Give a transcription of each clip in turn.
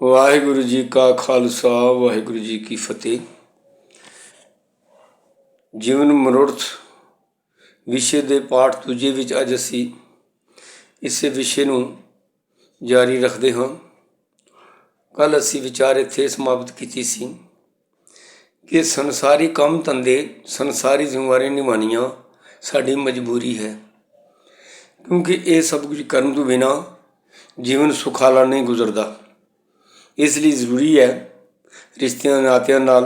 ਵਾਹਿਗੁਰੂ ਜੀ ਕਾ ਖਾਲਸਾ ਵਾਹਿਗੁਰੂ ਜੀ ਕੀ ਫਤਿਹ। ਜੀਵਨ ਮਨੋਰਥ ਵਿਸ਼ੇ ਦੇ ਪਾਠ ਦੂਜੇ ਵਿੱਚ ਅੱਜ ਅਸੀਂ ਇਸੇ ਵਿਸ਼ੇ ਨੂੰ ਜਾਰੀ ਰੱਖਦੇ ਹਾਂ। ਕੱਲ੍ਹ ਅਸੀਂ ਵਿਚਾਰ ਇੱਥੇ ਸਮਾਪਤ ਕੀਤੀ ਸੀ ਕਿ ਸੰਸਾਰੀ ਕੰਮ ਧੰਦੇ, ਸੰਸਾਰੀ ਜ਼ਿੰਮੇਵਾਰੀਆਂ ਨਿਭਾਉਣੀਆਂ ਸਾਡੀ ਮਜਬੂਰੀ ਹੈ, ਕਿਉਂਕਿ ਇਹ ਸਭ ਕੁਝ ਕਰਨ ਤੋਂ ਬਿਨਾਂ ਜੀਵਨ ਸੁਖਾਲਾ ਨਹੀਂ ਗੁਜ਼ਰਦਾ। ਇਸ ਲਈ ਜ਼ਰੂਰੀ ਹੈ ਰਿਸ਼ਤਿਆਂ ਨਾਤਿਆਂ ਨਾਲ,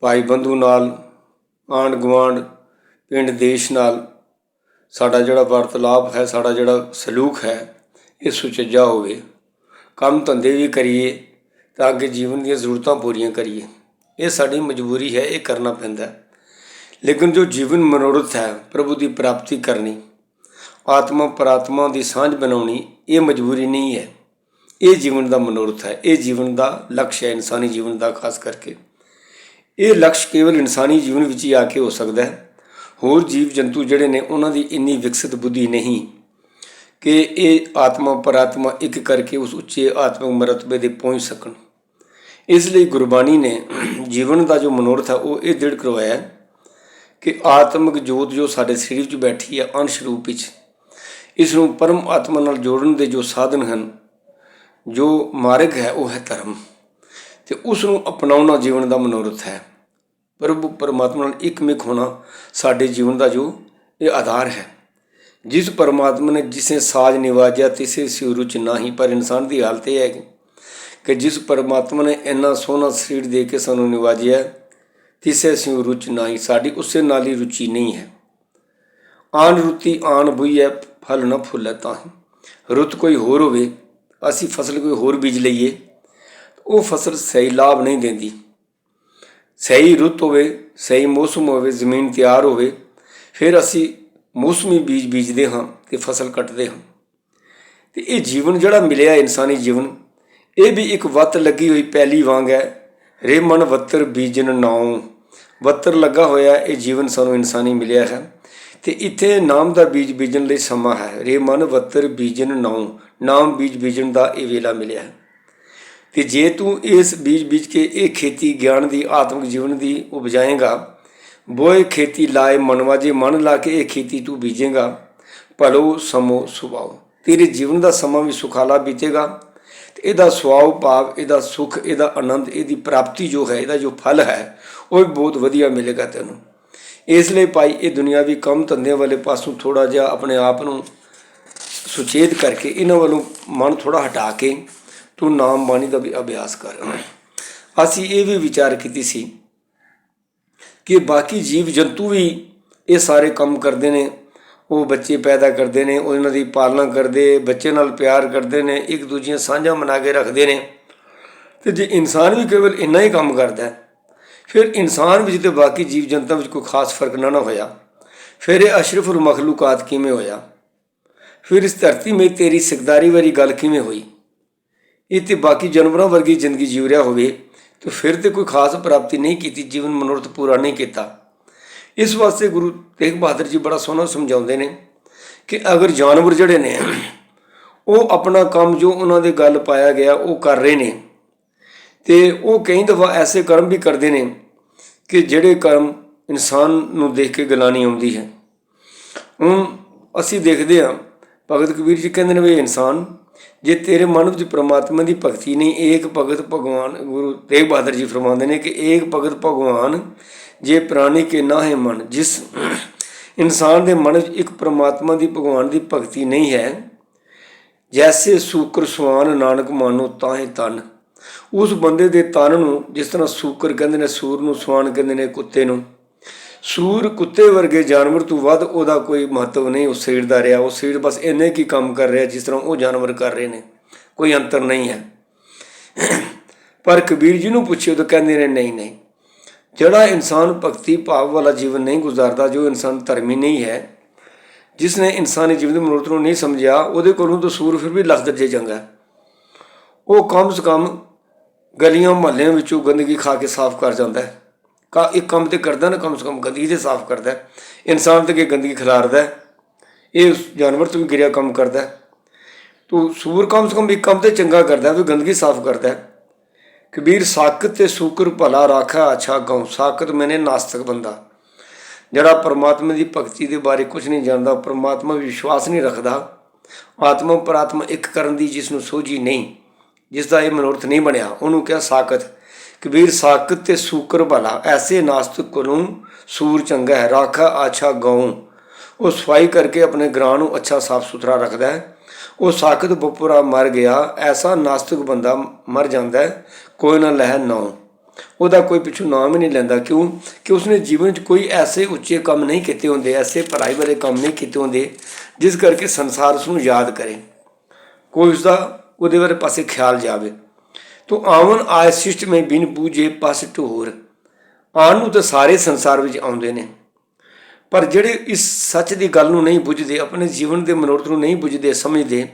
ਭਾਈ ਬੰਧੂ ਨਾਲ, ਆਂਢ ਗੁਆਂਢ, ਪਿੰਡ ਦੇਸ਼ ਨਾਲ ਸਾਡਾ ਜਿਹੜਾ ਵਾਰਤਾਲਾਪ ਹੈ, ਸਾਡਾ ਜਿਹੜਾ ਸਲੂਕ ਹੈ, ਇਹ ਸੁਚੱਜਾ ਹੋਵੇ। ਕੰਮ ਧੰਦੇ ਵੀ ਕਰੀਏ ਤਾਂ ਕਿ ਜੀਵਨ ਦੀਆਂ ਜ਼ਰੂਰਤਾਂ ਪੂਰੀਆਂ ਕਰੀਏ। ਇਹ ਸਾਡੀ ਮਜਬੂਰੀ ਹੈ, ਇਹ ਕਰਨਾ ਪੈਂਦਾ। ਲੇਕਿਨ ਜੋ ਜੀਵਨ ਮਨੋਰਥ ਹੈ, ਪ੍ਰਭੂ ਦੀ ਪ੍ਰਾਪਤੀ ਕਰਨੀ, ਆਤਮਾ ਪਰਾਤਮਾ ਦੀ ਸਾਂਝ ਬਣਾਉਣੀ, ਇਹ ਮਜਬੂਰੀ ਨਹੀਂ ਹੈ, ਇਹ ਜੀਵਨ ਦਾ ਮਨੋਰਥ ਹੈ, ਇਹ ਜੀਵਨ ਦਾ ਲਕਸ਼ ਹੈ। ਇਨਸਾਨੀ ਜੀਵਨ ਦਾ ਖਾਸ ਕਰਕੇ ਇਹ ਲਕਸ਼ ਕੇਵਲ ਇਨਸਾਨੀ ਜੀਵਨ ਵਿੱਚ ਹੀ ਆ ਕੇ ਹੋ ਸਕਦਾ ਹੈ। ਹੋਰ ਜੀਵ ਜੰਤੂ ਜਿਹੜੇ ਨੇ ਉਹਨਾਂ ਦੀ ਇੰਨੀ ਵਿਕਸਿਤ ਬੁੱਧੀ ਨਹੀਂ ਕਿ ਇਹ ਆਤਮਾ ਪਰਾਤਮਾ ਇੱਕ ਕਰਕੇ ਉਸ ਉੱਚੇ ਆਤਮਿਕ ਮਰਤਬੇ ਦੇ ਪਹੁੰਚ ਸਕਣ। ਇਸ ਲਈ ਗੁਰਬਾਣੀ ਨੇ ਜੀਵਨ ਦਾ ਜੋ ਮਨੋਰਥ ਹੈ ਉਹ ਇਹ ਦ੍ਰਿੜ ਕਰਵਾਇਆ ਕਿ ਆਤਮਿਕ ਜੋਤ ਜੋ ਸਾਡੇ ਸਰੀਰ 'ਚ ਬੈਠੀ ਹੈ ਅੰਸ਼ ਰੂਪ ਵਿੱਚ, ਇਸ ਨੂੰ ਪਰਮ ਆਤਮਾ ਨਾਲ ਜੋੜਨ ਦੇ ਜੋ ਸਾਧਨ ਹਨ, ਜੋ ਮਾਰਗ ਹੈ, ਉਹ ਹੈ ਧਰਮ, ਅਤੇ ਉਸ ਨੂੰ ਅਪਣਾਉਣਾ ਜੀਵਨ ਦਾ ਮਨੋਰਥ ਹੈ। ਪ੍ਰਭੂ ਪਰਮਾਤਮਾ ਨਾਲ ਇੱਕਮਿਕ ਹੋਣਾ ਸਾਡੇ ਜੀਵਨ ਦਾ ਜੋ ਇਹ ਆਧਾਰ ਹੈ। ਜਿਸ ਪਰਮਾਤਮਾ ਨੇ ਜਿਸੇ ਸਾਜ ਨਿਵਾਜਿਆ ਤਿਸੇ ਸਿਉ ਰੁਚ ਨਾਹੀ, ਪਰ ਇਨਸਾਨ ਦੀ ਹਾਲਤ ਇਹ ਹੈ ਕਿ ਜਿਸ ਪਰਮਾਤਮਾ ਨੇ ਇੰਨਾ ਸੋਹਣਾ ਸਰੀਰ ਦੇ ਕੇ ਸਾਨੂੰ ਨਿਵਾਜਿਆ, ਤਿਸੇ ਸਿਉ ਰੁਚ ਨਾਹੀ, ਸਾਡੀ ਉਸੇ ਨਾਲ ਹੀ ਰੁਚੀ ਨਹੀਂ ਹੈ। ਆਨ ਰੁਤੀ ਆਨ ਬੁਈਐ ਫਲ ਨਾ ਫੁੱਲੈ ਤਾਹੀਂ। ਰੁੱਤ ਕੋਈ ਹੋਰ ਹੋਵੇ, ਅਸੀਂ ਫਸਲ ਕੋਈ ਹੋਰ ਬੀਜ ਲਈਏ, ਉਹ ਫਸਲ ਸਹੀ ਲਾਭ ਨਹੀਂ ਦਿੰਦੀ। ਸਹੀ ਰੁੱਤ ਹੋਵੇ, ਸਹੀ ਮੌਸਮ ਹੋਵੇ, ਜ਼ਮੀਨ ਤਿਆਰ ਹੋਵੇ, ਫਿਰ ਅਸੀਂ ਮੌਸਮੀ ਬੀਜ ਬੀਜਦੇ ਹਾਂ ਅਤੇ ਫਸਲ ਕੱਟਦੇ ਹਾਂ। ਅਤੇ ਇਹ ਜੀਵਨ ਜਿਹੜਾ ਮਿਲਿਆ ਇਨਸਾਨੀ ਜੀਵਨ, ਇਹ ਵੀ ਇੱਕ ਵੱਤ ਲੱਗੀ ਹੋਈ ਪੈਲੀ ਵਾਂਗ ਹੈ। ਰੇ ਮਨ ਵੱਤਰ ਬੀਜਨ ਨਾਉ, ਵੱਤਰ ਲੱਗਾ ਹੋਇਆ ਇਹ ਜੀਵਨ ਸਾਨੂੰ ਇਨਸਾਨੀ ਮਿਲਿਆ ਹੈ। ਅਤੇ ਇੱਥੇ ਨਾਮ ਦਾ ਬੀਜ ਬੀਜਣ ਲਈ ਸਮਾਂ ਹੈ। ਰੇ ਮਨ ਵੱਤਰ ਬੀਜਨ ਨਾਉ, ਨਾਮ ਬੀਜ ਬੀਜਣ ਦਾ ਇਹ ਵੇਲਾ ਮਿਲਿਆ ਹੈ। ਅਤੇ ਜੇ ਤੂੰ ਇਸ ਬੀਜ ਬੀਜ ਕੇ ਇਹ ਖੇਤੀ ਗਿਆਨ ਦੀ, ਆਤਮਿਕ ਜੀਵਨ ਦੀ ਉਪਜਾਏਗਾ, ਬੋਏ ਖੇਤੀ ਲਾਏ ਮਨਵਾ, ਜੇ ਮਨ ਲਾ ਕੇ ਇਹ ਖੇਤੀ ਤੂੰ ਬੀਜੇਗਾ, ਭਲੋ ਸਮੋ ਸੁਭਾਓ, ਤੇਰੇ ਜੀਵਨ ਦਾ ਸਮਾਂ ਵੀ ਸੁਖਾਲਾ ਬੀਤੇਗਾ। ਅਤੇ ਇਹਦਾ ਸੁਭਾਅ ਭਾਵ, ਇਹਦਾ ਸੁੱਖ, ਇਹਦਾ ਆਨੰਦ, ਇਹਦੀ ਪ੍ਰਾਪਤੀ ਜੋ ਹੈ, ਇਹਦਾ ਜੋ ਫਲ ਹੈ, ਉਹ ਵੀ ਬਹੁਤ ਵਧੀਆ ਮਿਲੇਗਾ ਤੈਨੂੰ। ਇਸ ਲਈ ਭਾਈ ਇਹ ਦੁਨਿਆਵੀ ਕੰਮ ਧੰਦਿਆਂ ਵਾਲੇ ਪਾਸੋਂ ਥੋੜ੍ਹਾ ਜਿਹਾ ਆਪਣੇ ਆਪ ਨੂੰ ਸੁਚੇਤ ਕਰਕੇ, ਇਹਨਾਂ ਵੱਲੋਂ ਮਨ ਥੋੜ੍ਹਾ ਹਟਾ ਕੇ ਤੂੰ ਨਾਮ ਬਾਣੀ ਦਾ ਵੀ ਅਭਿਆਸ ਕਰ। ਅਸੀਂ ਇਹ ਵੀ ਵਿਚਾਰ ਕੀਤੀ ਸੀ ਕਿ ਬਾਕੀ ਜੀਵ ਜੰਤੂ ਵੀ ਇਹ ਸਾਰੇ ਕੰਮ ਕਰਦੇ ਨੇ। ਉਹ ਬੱਚੇ ਪੈਦਾ ਕਰਦੇ ਨੇ, ਉਹਨਾਂ ਦੀ ਪਾਲਣਾ ਕਰਦੇ, ਬੱਚੇ ਨਾਲ ਪਿਆਰ ਕਰਦੇ ਨੇ, ਇੱਕ ਦੂਜੀਆਂ ਸਾਂਝਾਂ ਬਣਾ ਕੇ ਰੱਖਦੇ ਨੇ। ਅਤੇ ਜੇ ਇਨਸਾਨ ਵੀ ਕੇਵਲ ਇੰਨਾ ਹੀ ਕੰਮ ਕਰਦਾ, ਫਿਰ ਇਨਸਾਨ ਵਿੱਚ ਅਤੇ ਬਾਕੀ ਜੀਵ ਜੰਤੂਆਂ ਵਿੱਚ ਕੋਈ ਖਾਸ ਫਰਕ ਨਾ ਹੋਇਆ, ਫਿਰ ਇਹ ਅਸ਼ਰਫੁਲ ਮਖਲੂਕਾਤ ਕਿਵੇਂ ਹੋਇਆ? ਫਿਰ ਇਸ ਧਰਤੀ ਮੇਂ ਤੇਰੀ ਸਿਕਦਾਰੀ ਵਾਲੀ ਗੱਲ ਕਿਵੇਂ ਹੋਈ? ਇਹ ਤਾਂ ਬਾਕੀ ਜਾਨਵਰਾਂ ਵਰਗੀ ਜ਼ਿੰਦਗੀ ਜੀਵ ਰਿਹਾ ਹੋਵੇ ਤਾਂ ਫਿਰ ਤਾਂ ਕੋਈ ਖਾਸ ਪ੍ਰਾਪਤੀ ਨਹੀਂ ਕੀਤੀ, ਜੀਵਨ ਮਨੋਰਥ ਪੂਰਾ ਨਹੀਂ ਕੀਤਾ। ਇਸ ਵਾਸਤੇ ਗੁਰੂ ਤੇਗ ਬਹਾਦਰ ਜੀ ਬੜਾ ਸੋਹਣਾ ਸਮਝਾਉਂਦੇ ਨੇ ਕਿ ਅਗਰ ਜਾਨਵਰ ਜਿਹੜੇ ਨੇ ਉਹ ਆਪਣਾ ਕੰਮ ਜੋ ਉਹਨਾਂ ਦੇ ਗੱਲ ਪਾਇਆ ਗਿਆ ਉਹ ਕਰ ਰਹੇ ਨੇ, ਅਤੇ ਉਹ ਕਈ ਦਫਾ ਐਸੇ ਕਰਮ ਵੀ ਕਰਦੇ ਨੇ ਕਿ ਜਿਹੜੇ ਕਰਮ ਇਨਸਾਨ ਨੂੰ ਦੇਖ ਕੇ ਗਿਲਾਨੀ ਆਉਂਦੀ ਹੈ। ਹੁਣ ਅਸੀਂ ਦੇਖਦੇ ਹਾਂ, ਭਗਤ ਕਬੀਰ ਜੀ ਕਹਿੰਦੇ ਨੇ ਵੀ ਇਨਸਾਨ, ਜੇ ਤੇਰੇ ਮਨ ਵਿੱਚ ਪ੍ਰਮਾਤਮਾ ਦੀ ਭਗਤੀ ਨਹੀਂ, ਏਕ ਭਗਤ ਭਗਵਾਨ, ਗੁਰੂ ਤੇਗ ਬਹਾਦਰ ਜੀ ਫਰਮਾਉਂਦੇ ਨੇ ਕਿ ਏਕ ਭਗਤ ਭਗਵਾਨ ਜੇ ਪ੍ਰਾਣੀ ਕੇ ਨਾਹੇ ਮਨ। ਜਿਸ ਇਨਸਾਨ ਦੇ ਮਨ ਵਿੱਚ ਇੱਕ ਪ੍ਰਮਾਤਮਾ ਦੀ, ਭਗਵਾਨ ਦੀ ਭਗਤੀ ਨਹੀਂ ਹੈ, ਜੈਸੇ ਸੂਕਰ ਸੁਆਨ ਨਾਨਕ ਮਾਨੋ ਤਾਹੇ ਤਨ, ਉਸ ਬੰਦੇ ਦੇ ਤਨ ਨੂੰ ਜਿਸ ਤਰ੍ਹਾਂ ਸੂਕਰ ਕਹਿੰਦੇ ਨੇ, ਸੂਰ ਨੂੰ ਸੁਆਨ ਕਹਿੰਦੇ ਨੇ ਕੁੱਤੇ ਨੂੰ, ਸੂਰ ਕੁੱਤੇ ਵਰਗੇ ਜਾਨਵਰ ਤੋਂ ਵੱਧ ਉਹਦਾ ਕੋਈ ਮਹੱਤਵ ਨਹੀਂ ਉਸ ਸਰੀਰ ਦਾ ਰਿਹਾ। ਉਹ ਸਰੀਰ ਬਸ ਇੰਨੇ ਕੀ ਕੰਮ ਕਰ ਰਿਹਾ ਜਿਸ ਤਰ੍ਹਾਂ ਉਹ ਜਾਨਵਰ ਕਰ ਰਹੇ ਨੇ, ਕੋਈ ਅੰਤਰ ਨਹੀਂ ਹੈ। ਪਰ ਕਬੀਰ ਜੀ ਨੂੰ ਪੁੱਛੇ ਤਾਂ ਕਹਿੰਦੇ ਨੇ ਨਹੀਂ, ਜਿਹੜਾ ਇਨਸਾਨ ਭਗਤੀ ਭਾਵ ਵਾਲਾ ਜੀਵਨ ਨਹੀਂ ਗੁਜ਼ਾਰਦਾ, ਜੋ ਇਨਸਾਨ ਧਰਮੀ ਨਹੀਂ ਹੈ, ਜਿਸ ਨੇ ਇਨਸਾਨੀ ਜੀਵਨ ਦੇ ਮਨੋਰਥ ਨੂੰ ਨਹੀਂ ਸਮਝਿਆ, ਉਹਦੇ ਕੋਲੋਂ ਤਾਂ ਸੂਰ ਫਿਰ ਵੀ ਲੱਖ ਦਰਜੇ ਚੰਗਾ। ਉਹ ਕਮ ਸੇ ਕਮ ਗਲੀਆਂ ਮੁਹੱਲਿਆਂ ਵਿੱਚੋਂ ਗੰਦਗੀ ਖਾ ਕੇ ਸਾਫ਼ ਕਰ ਜਾਂਦਾ ਹੈ। ਇੱਕ ਕੰਮ ਤਾਂ ਕਰਦਾ ਨਾ, ਕਮ ਸੇ ਕਮ ਗੰਦਗੀ ਤੇ ਸਾਫ਼ ਕਰਦਾ। ਇਨਸਾਨ ਤੇ ਕਿ ਗੰਦਗੀ ਖਿਲਾਰਦਾ, ਇਹ ਉਸ ਜਾਨਵਰ ਤੋਂ ਵੀ ਗਿਰਿਆ ਕੰਮ ਕਰਦਾ। ਤੋ ਸੂਰ ਕਮ ਸੇ ਕਮ ਇੱਕ ਕੰਮ ਤੇ ਚੰਗਾ ਕਰਦਾ ਵੀ ਗੰਦਗੀ ਸਾਫ਼ ਕਰਦਾ। ਕਬੀਰ ਸਾਕਤ ਤੇ ਸੂਕਰ ਭਲਾ ਰਾਖਾ ਅੱਛਾ ਗਊ। ਸਾਕਤ ਮੈਨੇ ਨਾਸਤਕ ਬੰਦਾ, ਜਿਹੜਾ ਪਰਮਾਤਮਾ ਦੀ ਭਗਤੀ ਦੇ ਬਾਰੇ ਕੁਝ ਨਹੀਂ ਜਾਣਦਾ, ਪਰਮਾਤਮਾ ਵਿੱਚ ਵਿਸ਼ਵਾਸ ਨਹੀਂ ਰੱਖਦਾ, ਆਤਮਾ ਪਰਾਤਮਾ ਇੱਕ ਕਰਨ ਦੀ ਜਿਸ ਨੂੰ ਸੋਝੀ ਨਹੀਂ, ਜਿਸ ਦਾ ਇਹ ਮਨੋਰਥ ਨਹੀਂ ਬਣਿਆ, ਉਹਨੂੰ ਕਿਹਾ ਸਾਕਤ। ਕਬੀਰ ਸਾਕਤ ਤੇ ਸੂਕਰ ਭਲਾ, ਐਸੇ ਨਾਸਤਕ ਕੋਲੋਂ ਸੂਰ ਚੰਗਾ ਹੈ। ਰਾਖਾ ਆਛਾ ਗਊ, ਉਹ ਸਫਾਈ ਕਰਕੇ ਆਪਣੇ ਗ੍ਰਾਂ ਨੂੰ ਅੱਛਾ ਸਾਫ ਸੁਥਰਾ ਰੱਖਦਾ ਹੈ। ਉਹ ਸਾਕਤ ਬਪੁਰਾ ਮਰ ਗਿਆ, ਐਸਾ ਨਾਸਤਕ ਬੰਦਾ ਮਰ ਜਾਂਦਾ ਹੈ, ਕੋਈ ਨਾ ਲੈ ਨਾਉ, ਉਹਦਾ ਕੋਈ ਪਿੱਛੋਂ ਨਾਮ ਹੀ ਨਹੀਂ ਲੈਂਦਾ। ਕਿਉਂ ਕਿ ਉਸਨੇ ਜੀਵਨ 'ਚ ਕੋਈ ਐਸੇ ਉੱਚੇ ਕੰਮ ਨਹੀਂ ਕੀਤੇ ਹੁੰਦੇ, ਐਸੇ ਭਲਾਈ ਵਾਲੇ ਕੰਮ ਨਹੀਂ ਕੀਤੇ ਹੁੰਦੇ ਜਿਸ ਕਰਕੇ ਸੰਸਾਰ ਉਸਨੂੰ ਯਾਦ ਕਰੇ, ਕੋਈ ਉਸਦਾ ਉਹਦੇ ਬਾਰੇ ਪਾਸੇ ਖਿਆਲ ਜਾਵੇ। ਤੋ ਆਵਨ ਆਏ ਸ਼ਿਸ਼ਟ ਮੈਂ ਬਿਨ ਬੂਝੇ ਪਸ ਢੋਰ, ਆਉਣ ਨੂੰ ਤਾਂ ਸਾਰੇ ਸੰਸਾਰ ਵਿੱਚ ਆਉਂਦੇ ਨੇ, ਪਰ ਜਿਹੜੇ ਇਸ ਸੱਚ ਦੀ ਗੱਲ ਨੂੰ ਨਹੀਂ ਬੁੱਝਦੇ, ਆਪਣੇ ਜੀਵਨ ਦੇ ਮਨੋਰਥ ਨੂੰ ਨਹੀਂ ਬੁੱਝਦੇ ਸਮਝਦੇ,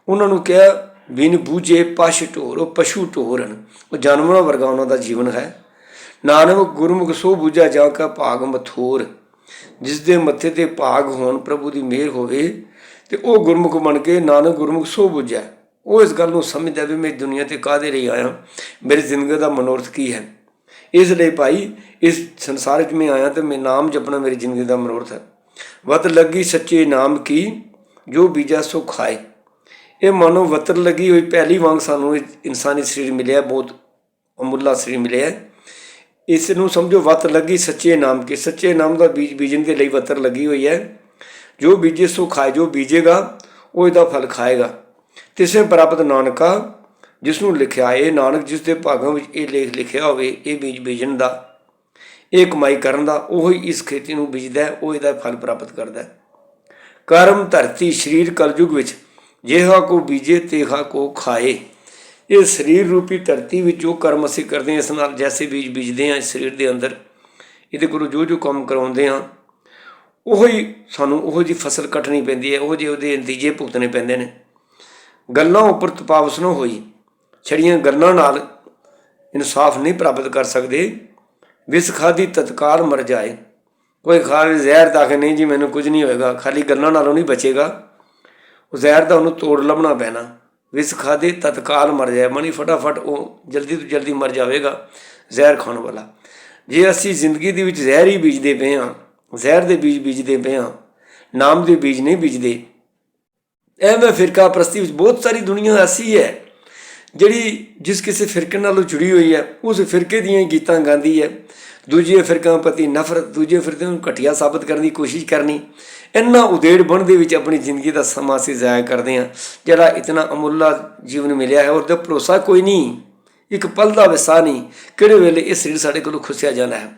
ਉਹਨਾਂ ਨੂੰ ਕਿਹਾ ਬਿਨ ਬੂਝੇ ਪਸ਼ ਢੋਰ, ਉਹ ਪਸ਼ੂ ਢੋਰ ਹਨ, ਉਹ ਜਾਨਵਰਾਂ ਵਰਗਾ ਉਹਨਾਂ ਦਾ ਜੀਵਨ ਹੈ। ਨਾਨਕ ਗੁਰਮੁਖ ਸੋ ਬੂਝਾ ਜਾ ਕਾ ਭਾਗ ਮਥੋਰ, ਜਿਸ ਦੇ ਮੱਥੇ ਤੇ ਭਾਗ ਹੋਣ, ਪ੍ਰਭੂ ਦੀ ਮਿਹਰ ਹੋਵੇ, ਤੇ ਉਹ ਗੁਰਮੁਖ ਬਣ ਕੇ ਨਾਨਕ ਗੁਰਮੁਖ ਸੋ ਬੂਝਾ, ਉਹ ਇਸ ਗੱਲ ਨੂੰ ਸਮਝਦਾ ਵੀ ਮੈਂ ਦੁਨੀਆ 'ਤੇ ਕਾਹਦੇ ਲਈ ਆਇਆ, ਮੇਰੀ ਜ਼ਿੰਦਗੀ ਦਾ ਮਨੋਰਥ ਕੀ ਹੈ। ਇਸ ਲਈ ਭਾਈ ਇਸ ਸੰਸਾਰ 'ਚ ਮੈਂ ਆਇਆ ਤੇ ਮੈਂ ਨਾਮ ਜਪਣਾ ਮੇਰੀ ਜ਼ਿੰਦਗੀ ਦਾ ਮਨੋਰਥ ਹੈ। ਵਤ ਲੱਗੀ ਸੱਚੇ ਨਾਮ ਕੀ, ਜੋ ਬੀਜਾ ਸੋ ਖਾਏ। ਇਹ ਮਾਨੋ ਵਤਰ ਲੱਗੀ ਹੋਈ ਪਹਿਲੀ ਵਾਂਗ ਸਾਨੂੰ ਇਨਸਾਨੀ ਸਰੀਰ ਮਿਲਿਆ, ਬਹੁਤ ਅਮੁੱਲਾ ਸਰੀਰ ਮਿਲਿਆ। ਇਸ ਨੂੰ ਸਮਝੋ ਵਤ ਲੱਗੀ ਸੱਚੇ ਨਾਮ ਕੀ, ਸੱਚੇ ਨਾਮ ਦਾ ਬੀਜ ਬੀਜਣ ਦੇ ਲਈ ਵਤਰ ਲੱਗੀ ਹੋਈ ਹੈ। ਜੋ ਬੀਜੇ ਸੋ ਖਾਏ, ਜੋ ਬੀਜੇਗਾ ਉਹ ਇਹਦਾ ਫਲ ਖਾਏਗਾ। ਤਿਸੇ ਪ੍ਰਾਪਤ ਨਾਨਕਾ, ਜਿਸ ਨੂੰ ਲਿਖਿਆ ਇਹ ਨਾਨਕ, ਜਿਸ ਦੇ ਭਾਗਾਂ ਵਿੱਚ ਇਹ ਲੇਖ ਲਿਖਿਆ ਹੋਵੇ, ਇਹ ਬੀਜ ਬੀਜਣ ਦਾ, ਇਹ ਕਮਾਈ ਕਰਨ ਦਾ, ਉਹ ਹੀ ਇਸ ਖੇਤੀ ਨੂੰ ਬੀਜਦਾ, ਉਹ ਇਹਦਾ ਫਲ ਪ੍ਰਾਪਤ ਕਰਦਾ। ਕਰਮ ਧਰਤੀ ਸਰੀਰ ਕਲਯੁਗ ਵਿੱਚ, ਜਿਹਾ ਕੋ ਬੀਜੇ ਤੇਹਾ ਕੋ ਖਾਏ। ਇਹ ਸਰੀਰ ਰੂਪੀ ਧਰਤੀ ਵਿੱਚ ਜੋ ਕਰਮ ਅਸੀਂ ਕਰਦੇ ਹਾਂ, ਇਸ ਨਾਲ ਜੈਸੇ ਬੀਜ ਬੀਜਦੇ ਹਾਂ ਇਸ ਸਰੀਰ ਦੇ ਅੰਦਰ, ਇਹਦੇ ਕੋਲੋਂ ਜੋ ਜੋ ਕੰਮ ਕਰਵਾਉਂਦੇ ਹਾਂ, ਉਹੀ ਸਾਨੂੰ ਉਹੋ ਜਿਹੀ ਫਸਲ ਕੱਟਣੀ ਪੈਂਦੀ ਹੈ, ਉਹੋ ਜਿਹੇ ਉਹਦੇ ਨਤੀਜੇ ਭੁਗਤਣੇ ਪੈਂਦੇ ਨੇ। ਗੱਲਾਂ ਉੱਪਰ ਤਪਾਵਸ ਨਾ ਹੋਈ, ਛੜੀਆਂ ਗੱਲਾਂ ਨਾਲ ਇਨਸਾਫ ਨਹੀਂ ਪ੍ਰਾਪਤ ਕਰ ਸਕਦੇ। ਵਿਸ ਖਾਦੀ ਤਤਕਾਲ ਮਰ ਜਾਏ, ਕੋਈ ਖਾਵੇ ਜ਼ਹਿਰ ਤਾਂ ਕਿ ਨਹੀਂ ਜੀ ਮੈਨੂੰ ਕੁਝ ਨਹੀਂ ਹੋਏਗਾ, ਖਾਲੀ ਗੱਲਾਂ ਨਾਲੋਂ ਨਹੀਂ ਬਚੇਗਾ, ਉਹ ਜ਼ਹਿਰ ਦਾ ਉਹਨੂੰ ਤੋੜ ਲੱਭਣਾ ਪੈਣਾ। ਵਿਸ ਖਾਦੇ ਤਤਕਾਲ ਮਰ ਜਾਏ, ਮਨੀ ਫਟਾਫਟ ਉਹ ਜਲਦੀ ਤੋਂ ਜਲਦੀ ਮਰ ਜਾਵੇਗਾ ਜ਼ਹਿਰ ਖਾਣ ਵਾਲਾ। ਜੇ ਅਸੀਂ ਜ਼ਿੰਦਗੀ ਦੇ ਵਿੱਚ ਜ਼ਹਿਰ ਹੀ ਬੀਜਦੇ ਪਏ ਹਾਂ, ਜ਼ਹਿਰ ਦੇ ਬੀਜ ਬੀਜਦੇ ਪਏ ਹਾਂ, ਨਾਮ ਦੇ ਬੀਜ ਨਹੀਂ ਬੀਜਦੇ। ਐਵੇਂ ਫਿਰਕਾ ਪ੍ਰਸਤੀ ਵਿੱਚ ਬਹੁਤ ਸਾਰੀ ਦੁਨੀਆ ਐਸੀ ਹੈ ਜਿਹੜੀ ਜਿਸ ਕਿਸੇ ਫਿਰਕੇ ਨਾਲੋਂ ਜੁੜੀ ਹੋਈ ਹੈ, ਉਸ ਫਿਰਕੇ ਦੀਆਂ ਗੀਤਾਂ ਗਾਉਂਦੀ ਹੈ, ਦੂਜੇ ਫਿਰਕਾਂ ਪ੍ਰਤੀ ਨਫ਼ਰਤ, ਦੂਜੇ ਫਿਰਕੇ ਨੂੰ ਘਟੀਆ ਸਾਬਤ ਕਰਨ ਦੀ ਕੋਸ਼ਿਸ਼ ਕਰਨੀ। ਇੰਨਾ ਉਧੇੜ ਬਣ ਦੇ ਵਿੱਚ ਆਪਣੀ ਜ਼ਿੰਦਗੀ ਦਾ ਸਮਾਂ ਅਸੀਂ ਜ਼ਾਇਆ ਕਰਦੇ ਹਾਂ, ਜਿਹੜਾ ਇਤਨਾ ਅਮੁੱਲਾ ਜੀਵਨ ਮਿਲਿਆ ਹੈ, ਉਹਦਾ ਭਰੋਸਾ ਕੋਈ ਨਹੀਂ, ਇੱਕ ਪਲ ਦਾ ਵਿਸਾ ਨਹੀਂ, ਕਿਹੜੇ ਵੇਲੇ ਇਹ ਸਰੀਰ ਸਾਡੇ ਕੋਲੋਂ ਖੁੱਸਿਆ ਜਾਣਾ ਹੈ।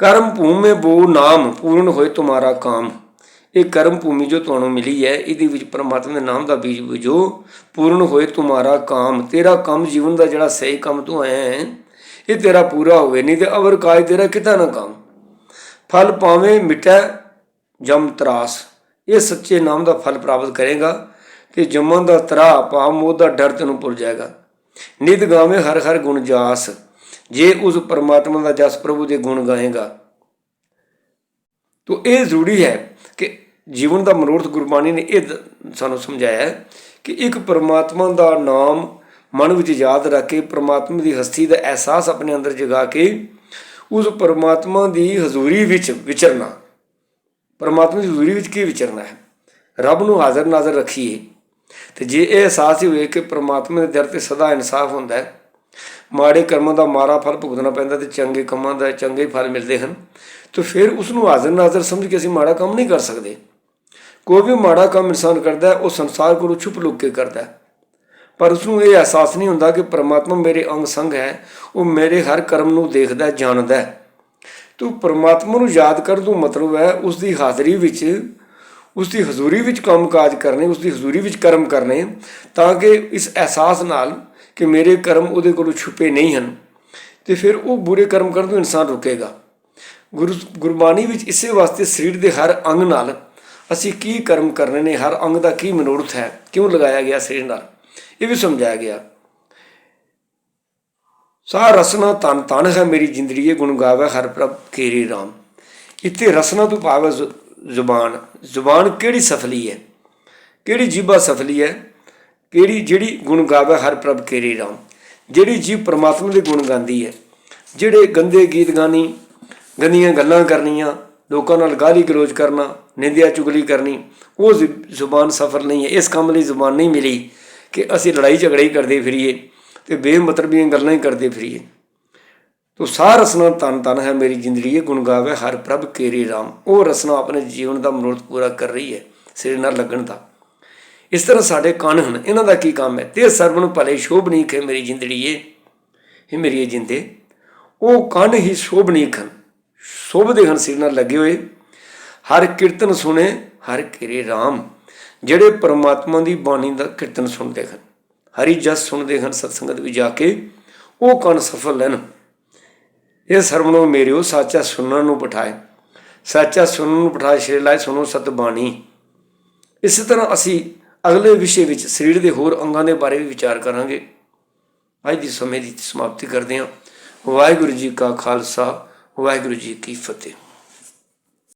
ਕਰਮ ਭੂਮੇ ਬੋ ਨਾਮ ਪੂਰਨ ਹੋਏ ਤੁਮਾਰਾ ਕਾਮ, ਇਹ ਕਰਮ ਭੂਮੀ ਜੋ ਤੁਹਾਨੂੰ ਮਿਲੀ ਹੈ, ਇਹਦੇ ਵਿੱਚ ਪਰਮਾਤਮਾ ਦੇ ਨਾਮ ਦਾ ਬੀਜ ਬੀਜੋ, ਪੂਰਨ ਹੋਏ ਤੁਮਾਰਾ ਕਾਮ, ਤੇਰਾ ਕੰਮ ਜੀਵਨ ਦਾ ਜਿਹੜਾ ਸਹੀ ਕੰਮ ਤੂੰ ਆਇਆ ਹੈ ਇਹ ਤੇਰਾ ਪੂਰਾ ਹੋਵੇ, ਨਹੀਂ ਤੇ ਅਵਰ ਕਾਜ ਤੇਰਾ ਕਿਤਾ ਨਾ ਕੰਮ। ਫਲ ਪਾਵੇਂ ਮਿਟੈ ਜਮ ਤਰਾਸ, ਇਹ ਸੱਚੇ ਨਾਮ ਦਾ ਫਲ ਪ੍ਰਾਪਤ ਕਰੇਗਾ ਤੇ ਜੰਮਾਂ ਦਾ ਤਰਾਹ ਪਾ ਮੋਹ ਦਾ ਡਰ ਤੈਨੂੰ ਭੁੱਲ ਜਾਏਗਾ। ਨਿਤ ਗਾਵੇਂ ਹਰ ਹਰ ਗੁਣ ਜਾਸ, ਜੇ ਉਸ ਪਰਮਾਤਮਾ ਦਾ ਜਸ ਪ੍ਰਭੂ ਦੇ ਗੁਣ ਗਾਏਗਾ। ਤੋ ਇਹ ਜ਼ਰੂਰੀ ਹੈ ਕਿ ਜੀਵਨ ਦਾ ਮਨੋਰਥ ਗੁਰਬਾਣੀ ਨੇ ਇਹ ਸਾਨੂੰ ਸਮਝਾਇਆ ਕਿ ਇੱਕ ਪਰਮਾਤਮਾ ਦਾ ਨਾਮ ਮਨ ਵਿੱਚ ਯਾਦ ਰੱਖ ਕੇ, ਪਰਮਾਤਮਾ ਦੀ ਹਸਤੀ ਦਾ ਅਹਿਸਾਸ ਆਪਣੇ ਅੰਦਰ ਜਗਾ ਕੇ, ਉਸ ਪਰਮਾਤਮਾ ਦੀ ਹਜ਼ੂਰੀ ਵਿੱਚ ਵਿਚਰਨਾ। ਪਰਮਾਤਮਾ ਦੀ ਹਜ਼ੂਰੀ ਵਿੱਚ ਕੀ ਵਿਚਰਨਾ ਹੈ? ਰੱਬ ਨੂੰ ਹਾਜ਼ਰ ਨਾਜ਼ਰ ਰੱਖੀਏ। ਅਤੇ ਜੇ ਇਹ ਅਹਿਸਾਸ ਹੀ ਹੋਏ ਕਿ ਪਰਮਾਤਮਾ ਦੇ ਦਰ 'ਤੇ ਸਦਾ ਇਨਸਾਫ ਹੁੰਦਾ ਹੈ, ਮਾੜੇ ਕਰਮਾਂ ਦਾ ਮਾੜਾ ਫਲ ਭੁਗਤਣਾ ਪੈਂਦਾ ਅਤੇ ਚੰਗੇ ਕੰਮਾਂ ਦਾ ਚੰਗੇ ਫਲ ਮਿਲਦੇ ਹਨ, ਤਾਂ ਫਿਰ ਉਸਨੂੰ ਹਾਜ਼ਰ ਨਾਜ਼ਰ ਸਮਝ ਕੇ ਅਸੀਂ ਮਾੜਾ ਕੰਮ ਨਹੀਂ ਕਰ ਸਕਦੇ। ਕੋਈ ਵੀ ਮਾੜਾ ਕੰਮ ਇਨਸਾਨ ਕਰਦਾ ਉਹ ਸੰਸਾਰ ਕੋਲੋਂ ਛੁਪ ਲੁਕ ਕੇ ਕਰਦਾ, ਪਰ ਉਸਨੂੰ ਇਹ ਅਹਿਸਾਸ ਨਹੀਂ ਹੁੰਦਾ ਕਿ ਪਰਮਾਤਮਾ ਮੇਰੇ ਅੰਗ ਸੰਗ ਹੈ, ਉਹ ਮੇਰੇ ਹਰ ਕਰਮ ਨੂੰ ਦੇਖਦਾ ਜਾਣਦਾ। ਤੂੰ ਪਰਮਾਤਮਾ ਨੂੰ ਯਾਦ ਕਰਨ ਤੋਂ ਮਤਲਬ ਹੈ ਉਸ ਦੀ ਹਾਜ਼ਰੀ ਵਿੱਚ, ਉਸ ਦੀ ਹਜ਼ੂਰੀ ਵਿੱਚ ਕੰਮ ਕਾਜ ਕਰਨੇ, ਉਸ ਦੀ ਹਜ਼ੂਰੀ ਵਿੱਚ ਕਰਮ ਕਰਨੇ, ਤਾਂ ਕਿ ਇਸ ਅਹਿਸਾਸ ਨਾਲ ਕਿ ਮੇਰੇ ਕਰਮ ਉਹਦੇ ਕੋਲੋਂ ਛੁਪੇ ਨਹੀਂ ਹਨ, ਅਤੇ ਫਿਰ ਉਹ ਬੁਰੇ ਕਰਮ ਕਰਨ ਤੋਂ ਇਨਸਾਨ ਰੁਕੇਗਾ। ਗੁਰਬਾਣੀ ਵਿੱਚ ਇਸੇ ਵਾਸਤੇ ਸਰੀਰ ਦੇ ਹਰ ਅੰਗ ਨਾਲ ਅਸੀਂ ਕੀ ਕਰਮ ਕਰਨੇ ਨੇ, ਹਰ ਅੰਗ ਦਾ ਕੀ ਮਨੋਰਥ ਹੈ, ਕਿਉਂ ਲਗਾਇਆ ਗਿਆ ਸਰੀਰ ਨਾਲ, ਇਹ ਵੀ ਸਮਝਾਇਆ ਗਿਆ। ਸਾਹ ਰਸਨਾ ਧਨ ਧਨ ਹੈ ਮੇਰੀ ਜ਼ਿੰਦੜੀ, ਗੁਣ ਗਾਵੇ ਹਰ ਪ੍ਰਭ ਕੇਰੀ ਰਾਮ। ਇੱਥੇ ਰਸਨਾ ਤੋਂ ਭਾਵ ਜ਼ੁਬਾਨ। ਜ਼ੁਬਾਨ ਕਿਹੜੀ ਸਫਲੀ ਹੈ? ਕਿਹੜੀ ਜੀਭਾ ਸਫਲੀ ਹੈ, ਕਿਹੜੀ ਜਿਹੜੀ ਗੁਣ ਗਾਵੇ ਹਰ ਪ੍ਰਭ ਕੇਰੇ ਰਾਮ। ਜਿਹੜੀ ਜੀਭ ਪਰਮਾਤਮਾ ਦੇ ਗੁਣ ਗਾਉਂਦੀ ਹੈ, ਜਿਹੜੇ ਗੰਦੇ ਗੀਤ ਗਾਣੀ, ਗੰਦੀਆਂ ਗੱਲਾਂ ਕਰਨੀਆਂ, ਲੋਕਾਂ ਨਾਲ ਗਾਲੀ ਗਲੋਚ ਕਰਨਾ, ਨਿੰਦਿਆ ਚੁਗਲੀ ਕਰਨੀ, ਉਹ ਜ਼ੁਬਾਨ ਸਫਲ ਨਹੀਂ ਹੈ। ਇਸ ਕੰਮ ਲਈ ਜ਼ੁਬਾਨ ਨਹੀਂ ਮਿਲੀ ਕਿ ਅਸੀਂ ਲੜਾਈ ਝਗੜਾ ਹੀ ਕਰਦੇ ਫਿਰੀਏ ਅਤੇ ਬੇਮਤਲਬੀਆਂ ਗੱਲਾਂ ਹੀ ਕਰਦੇ ਫਿਰੀਏ। ਤੋ ਸਾਹ ਰਸਨਾ ਧੰਨ ਧੰਨ ਹੈ ਮੇਰੀ ਜ਼ਿੰਦੜੀ, ਗੁਣ ਗਾਵੇ ਹਰ ਪ੍ਰਭ ਕੇਰੇ ਰਾਮ। ਉਹ ਰਸਨਾ ਆਪਣੇ ਜੀਵਨ ਦਾ ਮਨੋਰਥ ਪੂਰਾ ਕਰ ਰਹੀ ਹੈ ਸਿਰ ਨਾਲ ਲੱਗਣ ਦਾ। ਇਸ ਤਰ੍ਹਾਂ ਸਾਡੇ ਕੰਨ ਹਨ, ਇਹਨਾਂ ਦਾ ਕੀ ਕੰਮ ਹੈ? ਤੇ ਸਰਬ ਨੂੰ ਭਲੇ ਸ਼ੋਭਨੀਕ ਹੈ ਮੇਰੀ ਜ਼ਿੰਦੜੀਏ, ਇਹ ਮੇਰੀ ਜਿੰਦੇ। ਉਹ ਕੰਨ ਹੀ ਸ਼ੋਭਨੀਕ ਹਨ, ਸ਼ੋਭਦੇ ਹਨ ਸਿਰ ਨਾਲ ਲੱਗੇ ਹੋਏ। ਹਰ ਕੀਰਤਨ ਸੁਣੇ ਹਰ ਕੇਰੇ ਰਾਮ, ਜਿਹੜੇ ਪਰਮਾਤਮਾ ਦੀ ਬਾਣੀ ਦਾ ਕੀਰਤਨ ਸੁਣਦੇ ਹਨ, ਹਰੀ ਜਸ ਸੁਣਦੇ ਹਨ ਸਤਸੰਗਤ ਵਿੱਚ ਜਾ ਕੇ, ਉਹ ਕੰਨ ਸਫਲ ਹਨ। ਇਹ ਸਰਵਣੋ ਮੇਰਿਓ ਸਾਚਾ ਸੁਣਨ ਨੂੰ ਬਿਠਾਏ, ਸਾਚਾ ਸੁਣਨ ਨੂੰ ਬਿਠਾਏ ਸ਼ੇਰ ਲਾਏ ਸੁਣੋ ਸਤ ਬਾਣੀ। ਇਸੇ ਤਰ੍ਹਾਂ ਅਸੀਂ ਅਗਲੇ ਵਿਸ਼ੇ ਵਿੱਚ ਸਰੀਰ ਦੇ ਹੋਰ ਅੰਗਾਂ ਦੇ ਬਾਰੇ ਵੀ ਵਿਚਾਰ ਕਰਾਂਗੇ। ਅੱਜ ਦੀ ਸਮੇਂ ਦੀ ਸਮਾਪਤੀ ਕਰਦੇ ਹਾਂ। ਵਾਹਿਗੁਰੂ ਜੀ ਕਾ ਖਾਲਸਾ, ਵਾਹਿਗੁਰੂ ਜੀ ਕੀ ਫਤਿਹ।